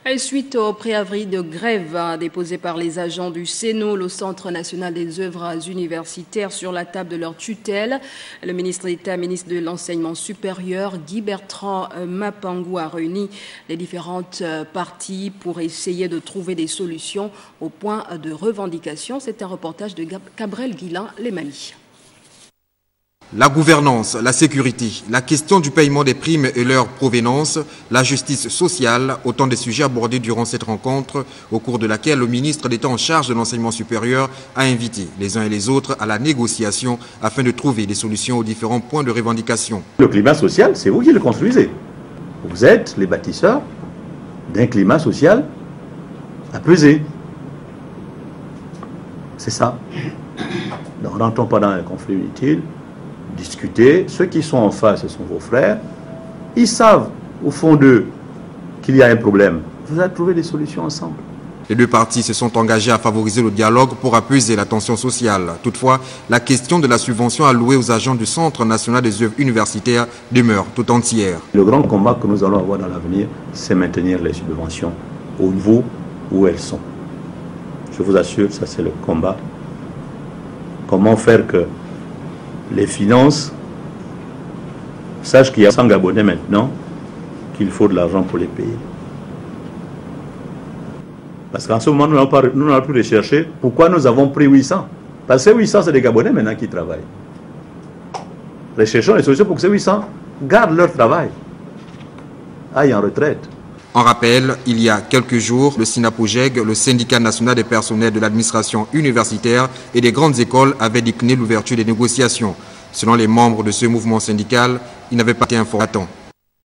Et suite au préavis de grève déposé par les agents du CENO, le Centre national des œuvres universitaires, sur la table de leur tutelle, le ministre d'État, ministre de l'Enseignement supérieur, Guy Bertrand Mapangou, a réuni les différentes parties pour essayer de trouver des solutions au point de revendication. C'est un reportage de Cabrel Guillain, Les Mali. La gouvernance, la sécurité, la question du paiement des primes et leur provenance, la justice sociale, autant de sujets abordés durant cette rencontre au cours de laquelle le ministre d'État en charge de l'enseignement supérieur a invité les uns et les autres à la négociation afin de trouver des solutions aux différents points de revendication. Le climat social, c'est vous qui le construisez. Vous êtes les bâtisseurs d'un climat social apaisé. C'est ça. Ne rentrons pas dans un conflit inutile. Discuter, ceux qui sont en face, ce sont vos frères, ils savent au fond d'eux qu'il y a un problème. Vous allez trouver des solutions ensemble. Les deux parties se sont engagées à favoriser le dialogue pour apaiser la tension sociale. Toutefois, la question de la subvention allouée aux agents du Centre national des œuvres universitaires demeure tout entière. Le grand combat que nous allons avoir dans l'avenir, c'est maintenir les subventions au niveau où elles sont. Je vous assure, ça c'est le combat. Comment faire que les finances sachent qu'il y a 100 Gabonais maintenant, qu'il faut de l'argent pour les payer. Parce qu'en ce moment, nous n'allons plus rechercher pourquoi nous avons pris 800. Parce que 800, c'est des Gabonais maintenant qui travaillent. Recherchons les solutions pour que ces 800 gardent leur travail, aillent en retraite. En rappel, il y a quelques jours, le SINAPOGEG, le syndicat national des personnels de l'administration universitaire et des grandes écoles, avait décliné l'ouverture des négociations. Selon les membres de ce mouvement syndical, il n'avait pas été informé à temps.